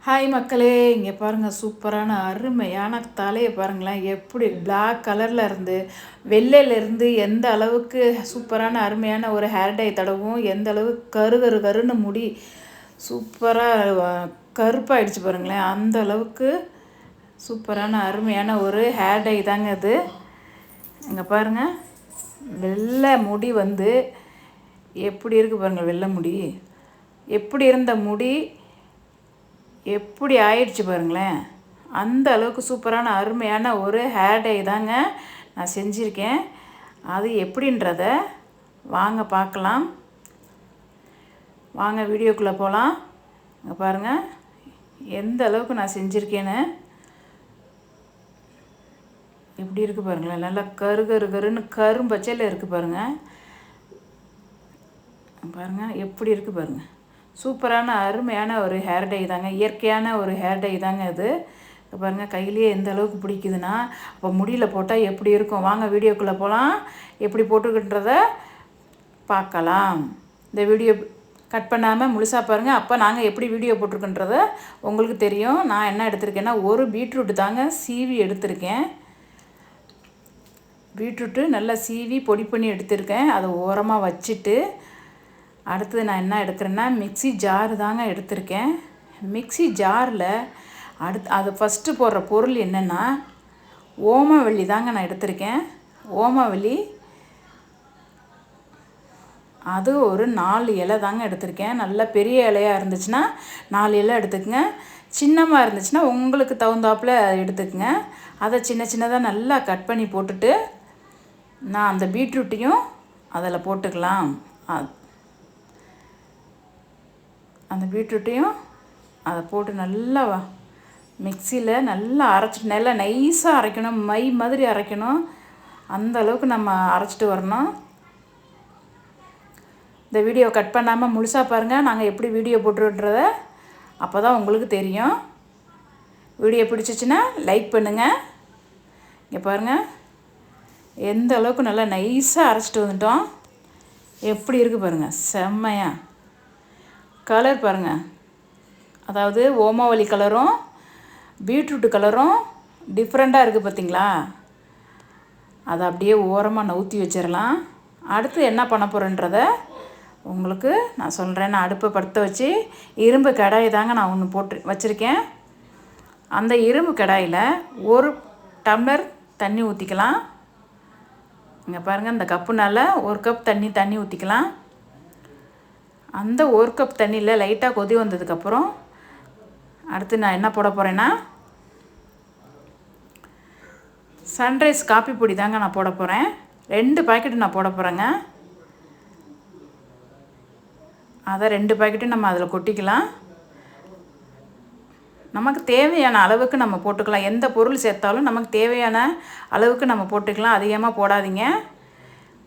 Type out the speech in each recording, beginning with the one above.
Hi மக்களே, இங்கே பாருங்கள், சூப்பரான அருமையான தலையை பாருங்களேன். எப்படி பிளாக் கலரில் இருந்து வெள்ளையிலேருந்து எந்த அளவுக்கு சூப்பரான அருமையான ஒரு ஹேர் டை தடவும், எந்த அளவுக்கு கரு கரு கருன்னு முடி சூப்பராக கருப்பாயிடுச்சு பாருங்களேன். அந்த அளவுக்கு சூப்பரான அருமையான ஒரு ஹேர் டை தாங்க இது. இங்கே பாருங்கள், வெள்ளை முடி வந்து எப்படி இருக்குது பாருங்கள். வெள்ளை முடி எப்படி இருந்த முடி எப்படி ஆயிடுச்சு பாருங்களேன். அந்த அளவுக்கு சூப்பரான அருமையான ஒரு ஹேர் டை தாங்க நான் செஞ்சுருக்கேன். அது எப்படின்றத வாங்க பார்க்கலாம். வாங்க வீடியோக்குள்ளே போகலாம். இங்கே பாருங்கள் எந்த அளவுக்கு நான் செஞ்சுருக்கேன்னு. எப்படி இருக்குது பாருங்களேன். நல்லா கரு கரு கருன்னு கரும்பச்சையில் இருக்குது பாருங்கள். பாருங்கள் எப்படி இருக்குது பாருங்கள். சூப்பரான அருமையான ஒரு ஹேர் டை தாங்க, இயற்கையான ஒரு ஹேர் டை தாங்க இது. பாருங்கள் கையிலேயே எந்த அளவுக்கு பிடிக்குதுன்னா, அப்போ முடியில் போட்டால் எப்படி இருக்கும். வாங்க வீடியோக்குள்ளே போகலாம். எப்படி போட்டுக்கின்றத பார்க்கலாம். இந்த வீடியோ கட் பண்ணாமல் முழுசாக பாருங்கள். அப்போ நாங்கள் எப்படி வீடியோ போட்டிருக்குன்றத உங்களுக்கு தெரியும். நான் என்ன எடுத்திருக்கேன்னா, ஒரு பீட்ரூட்டு தாங்க சீவி எடுத்திருக்கேன். பீட்ரூட்டு நல்லா சீவி பொடி பண்ணி எடுத்திருக்கேன். அதை ஓரமாக வச்சுட்டு அடுத்தது நான் என்ன எடுக்கிறேன்னா, மிக்ஸி ஜார் தாங்க எடுத்திருக்கேன். மிக்ஸி ஜாரில் அது ஃபஸ்ட்டு போடுற பொருள் என்னென்னா, ஓமவல்லி தாங்க நான் எடுத்திருக்கேன். ஓமவல்லி அது ஒரு 4 இலை தாங்க எடுத்திருக்கேன். நல்ல பெரிய இலையாக இருந்துச்சுன்னா 4 இலை எடுத்துக்கங்க. சின்னமாக இருந்துச்சுன்னா உங்களுக்கு தகுந்தாப்பில் எடுத்துக்கங்க. அதை சின்ன சின்னதாக நல்லா கட் பண்ணி போட்டுட்டு நான் அந்த பீட்ரூட்டையும் அதில் போட்டுக்கலாம். அந்த பீட்ரூட்டையும் அதை போட்டு நல்லா மிக்சியில் நல்லா அரைச்சிட்டு, நல்லா நைஸாக அரைக்கணும், மை மாதிரி அரைக்கணும். அந்த அளவுக்கு நம்ம அரைச்சிட்டு வரணும். இந்த வீடியோ கட் பண்ணாமல் முழுசாக பாருங்கள். நாங்கள் எப்படி வீடியோ போட்டுருன்றத அப்போ தான் உங்களுக்கு தெரியும். வீடியோ பிடிச்சிச்சின்னா லைக் பண்ணுங்கள். இங்கே பாருங்கள் எந்த அளவுக்கு நல்லா நைஸாக அரைச்சிட்டு வந்துட்டோம். எப்படி இருக்குது பாருங்கள், செம்மையாக. கலர் பாருங்கள், அதாவது ஓமவல்லி கலரும் பீட்ரூட்டு கலரும் டிஃப்ரெண்ட்டாக இருக்குது பார்த்தீங்களா. அதை அப்படியே ஓரமாக நவுத்தி வச்சிடலாம். அடுத்து என்ன பண்ண போகிறேன்றத உங்களுக்கு நான் சொல்கிறேன். நான் அடுப்பை பற்ற வச்சு இரும்பு கடாய் தாங்க நான் ஒன்று போட்டு வச்சுருக்கேன். அந்த இரும்பு கடாயில் 1 டம்ளர் தண்ணி ஊற்றிக்கலாம். இங்கே பாருங்கள், இந்த கப்புனால் 1 கப் தண்ணி ஊற்றிக்கலாம். அந்த 1 கப் தண்ணியில் லைட்டாக கொதி வந்ததுக்கப்புறம் அடுத்து நான் என்ன போட போகிறேன்னா, சன்ரைஸ் காப்பி பொடி தாங்க நான் போட போகிறேன். 2 பாக்கெட்டு நான் போட போகிறேங்க. அதை 2 பாக்கெட்டும் நம்ம அதில் கொட்டிக்கலாம். நமக்கு தேவையான அளவுக்கு நம்ம போட்டுக்கலாம். எந்த பொருள் சேர்த்தாலும் நமக்கு தேவையான அளவுக்கு நம்ம போட்டுக்கலாம். அதிகமாக போடாதீங்க.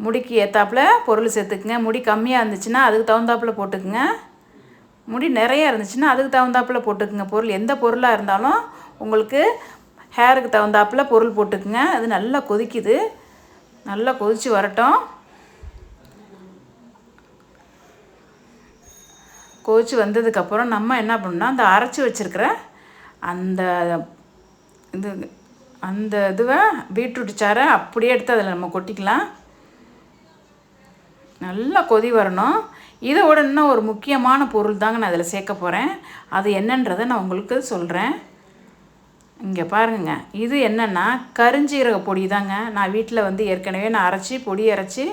முடிக்கு ஏற்றாப்பில் பொருள் சேர்த்துக்குங்க. முடி கம்மியாக இருந்துச்சுன்னா அதுக்கு தகுந்தாப்பில் போட்டுக்குங்க. முடி நிறையா இருந்துச்சுன்னா அதுக்கு தகுந்தாப்பில் போட்டுக்குங்க. பொருள் எந்த பொருளாக இருந்தாலும் உங்களுக்கு ஹேருக்கு தகுந்தாப்பில் பொருள் போட்டுக்குங்க. அது நல்லா கொதிக்குது, நல்லா கொதித்து வரட்டும். கொதித்து வந்ததுக்கப்புறம் நம்ம என்ன பண்ணோம்னா, அந்த அரைச்சி வச்சுருக்கிற அந்த இதுவை பீட்ரூட் சாறை அப்படியே எடுத்து அதில் நம்ம கொட்டிக்கலாம். நல்லா கொதி வரணும். இதோட இன்னும் ஒரு முக்கியமான பொருள் தாங்க நான் அதில் சேர்க்க போகிறேன். அது என்னன்றதை நான் உங்களுக்கு சொல்கிறேன். இங்கே பாருங்க, இது என்னென்னா கருஞ்சீரக பொடி தாங்க. நான் வீட்டில் வந்து ஏற்கனவே நான் பொடி அரைச்சி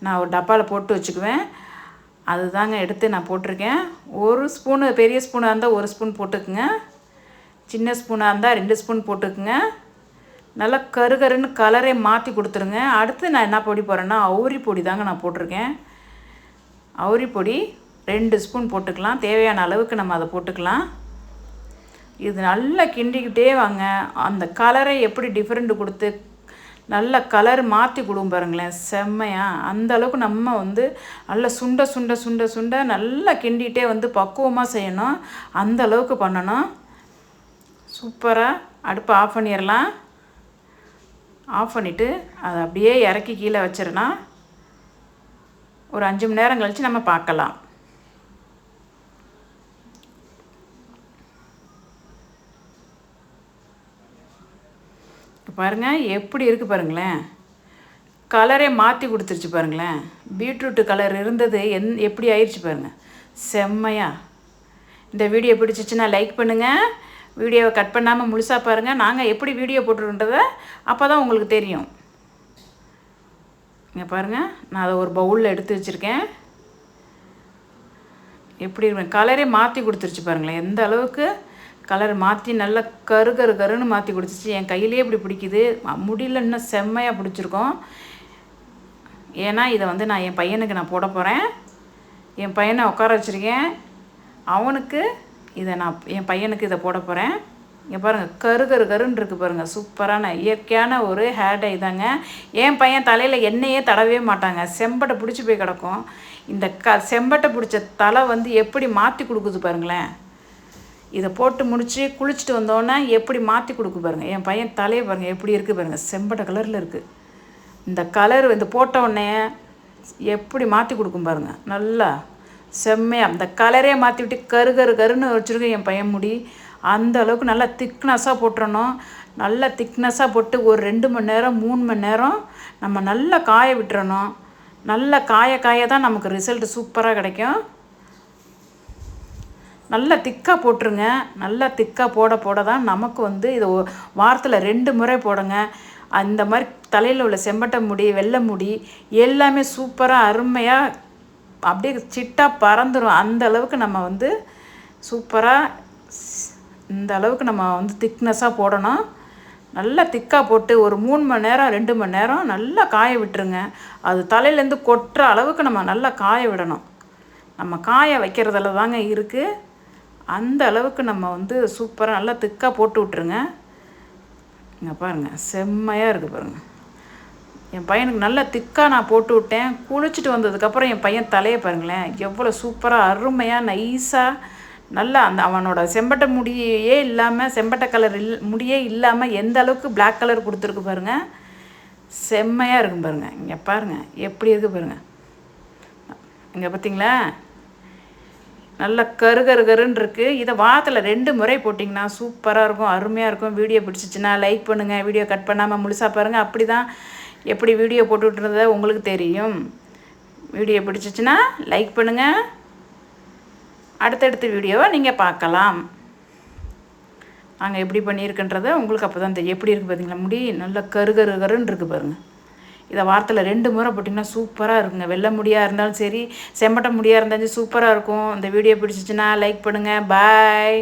நான் ஒரு டப்பாவில் போட்டு வச்சுக்குவேன். அது தாங்க எடுத்து நான் போட்டிருக்கேன். 1 ஸ்பூனு, பெரிய ஸ்பூனாக இருந்தால் 1 ஸ்பூன் போட்டுக்குங்க. சின்ன ஸ்பூனாக இருந்தால் 2 ஸ்பூன் போட்டுக்குங்க. நல்லா கருகருன்னு கலரே மாற்றி கொடுத்துருங்க. அடுத்து நான் என்ன பொடி போடுறேன்னா, அவுரி பொடி தாங்க நான் போட்டிருக்கேன். அவுரி பொடி 2 ஸ்பூன் போட்டுக்கலாம். தேவையான அளவுக்கு நம்ம அதை போட்டுக்கலாம். இது நல்லா கிண்டிக்கிட்டே வாங்க. அந்த கலரை எப்படி டிஃப்ரெண்ட் கொடுத்து நல்ல கலர் மாற்றி கொடுக்கும் பாருங்களேன், செம்மையாக. அந்த அளவுக்கு நம்ம வந்து நல்லா சுண்ட சுண்ட சுண்ட சுண்ட நல்லா கிண்டிகிட்டே வந்து பக்குவமாக செய்யணும். அந்த அளவுக்கு பண்ணணும். சூப்பராக அடுப்பை ஆஃப் பண்ணிடலாம். ஆஃப் பண்ணிவிட்டு அதை அப்படியே இறக்கி கீழே வச்சிடலாம். ஒரு 5 மணி நேரம் கழித்து நம்ம பார்க்கலாம். பாருங்கள் எப்படி இருக்குது பாருங்களேன், கலரே மாற்றி கொடுத்துருச்சு பாருங்களேன். பீட்ரூட்டு கலர் இருந்தது எப்படி ஆயிடுச்சு பாருங்கள், செம்மையாக. இந்த வீடியோ பிடிச்சிச்சின்னா லைக் பண்ணுங்கள், வீடியோவை கட் பண்ணாமல் முழுசாக பாருங்கள். நாங்கள் எப்படி வீடியோ போட்டுருன்றதை அப்போ தான் உங்களுக்கு தெரியும். இங்கே பாருங்கள், நான் அதை ஒரு பவுலில் எடுத்து வச்சுருக்கேன். எப்படி இருக்கு, கலரே மாற்றி கொடுத்துருச்சு பாருங்களேன். எந்த அளவுக்கு கலர் மாற்றி நல்லா கருன்னு மாற்றி கொடுத்துச்சு. என் கையிலே இப்படி பிடிக்குது, முடியல இன்னும் செம்மையாக பிடிச்சிருக்கோம். ஏன்னா இதை வந்து நான் என் பையனுக்கு நான் போட போகிறேன். என் பையனை உட்கார வச்சுருக்கேன், அவனுக்கு இதை என் பையனுக்கு இதை போட போகிறேன். இங்கே பாருங்கள், கருன்னு இருக்குது பாருங்கள். சூப்பரான இயற்கையான ஒரு ஹேர் டை தாங்க. என் பையன் தலையில் எண்ணெயே தடவே மாட்டாங்க, செம்பட்டை பிடிச்சி போய் கிடக்கும். இந்த செம்பட்டை பிடிச்ச தலை வந்து எப்படி மாற்றி கொடுக்குது பாருங்களேன். இதை போட்டு முடித்து குளிச்சுட்டு வந்தோன்னே எப்படி மாற்றி கொடுக்கு பாருங்கள். என் பையன் தலையை பாருங்கள் எப்படி இருக்குது பாருங்கள், செம்பட்டை கலரில் இருக்குது. இந்த கலர் இந்த போட்ட உடனே எப்படி மாற்றி கொடுக்கும் பாருங்கள், நல்லா செம்மையாக. அந்த கலரே மாற்றி விட்டு கருன்னு வச்சுருக்கேன் என் பையன் முடி. அந்த அளவுக்கு நல்லா திக்னஸாக போட்டுறணும். நல்லா திக்னஸாக போட்டு ஒரு 2 மணி நேரம் 3 மணி நேரம் நம்ம நல்லா காய விட்டுறணும். நல்லா காய தான் நமக்கு ரிசல்ட் சூப்பராக கிடைக்கும். நல்லா திக்காக போட்டுருங்க. நல்லா திக்காக போட தான் நமக்கு வந்து இது வாரத்தில் 2 முறை போடுங்க. அந்த மாதிரி தலையில் உள்ள செம்பட்டை முடி, வெள்ளை முடி எல்லாமே சூப்பராக அருமையாக அப்படியே சிட்டாக பறந்துடும். அந்த அளவுக்கு நம்ம வந்து சூப்பராக இந்த அளவுக்கு நம்ம வந்து திக்னஸாக போடணும். நல்லா திக்காக போட்டு ஒரு 3 மணி நேரம் 2 மணி நேரம் நல்லா காய விட்டுருங்க. அது தலையிலேருந்து கொட்டுற அளவுக்கு நம்ம நல்லா காய விடணும். நம்ம காய வைக்கிறதுல தாங்க இருக்குது. அந்த அளவுக்கு நம்ம வந்து சூப்பராக நல்லா திக்காக போட்டு விட்டுருங்க. இங்கே பாருங்கள், செம்மையாக இருக்குது பாருங்கள். என் பையனுக்கு நல்லா திக்காக நான் போட்டு விட்டேன். குளிச்சுட்டு வந்ததுக்கப்புறம் என் பையன் தலையை பாருங்களேன், எவ்வளோ சூப்பராக அருமையாக நைஸாக நல்லா அந்த அவனோட செம்பட்டை முடியே இல்லாமல், செம்பட்டை கலர் முடியே இல்லாமல் எந்த அளவுக்கு பிளாக் கலர் கொடுத்துருக்கு பாருங்கள். செம்மையாக இருக்கும் பாருங்கள். இங்கே பாருங்கள் எப்படி இருக்குது பாருங்கள். இங்கே பார்த்தீங்களா, நல்லா கருன்னு இருக்குது. இதை வாரத்தில் 2 முறை போட்டிங்கன்னா சூப்பராக இருக்கும், அருமையாக இருக்கும். வீடியோ பிடிச்சிச்சின்னா லைக் பண்ணுங்கள், வீடியோ கட் பண்ணாமல் முழுசாக பாருங்கள். அப்படி தான் எப்படி வீடியோ போட்டுட்றத உங்களுக்கு தெரியும். வீடியோ பிடிச்சிச்சின்னா லைக் பண்ணுங்கள். அடுத்தடுத்த வீடியோவை நீங்கள் பார்க்கலாம். நாங்கள் எப்படி பண்ணியிருக்குன்றதை உங்களுக்கு அப்போ தான் தெரியும். எப்படி இருக்குது பார்த்தீங்களா, முடி நல்லா கருன்னு இருக்குது பாருங்கள். இதை வாரத்தில் 2 முறை போட்டிங்கன்னா சூப்பராக இருக்குங்க. வெள்ளை முடியாக இருந்தாலும் சரி, செம்பட்டை முடியாக இருந்தாலும் சூப்பராக இருக்கும். இந்த வீடியோ பிடிச்சிச்சின்னா லைக் பண்ணுங்கள். பாய்.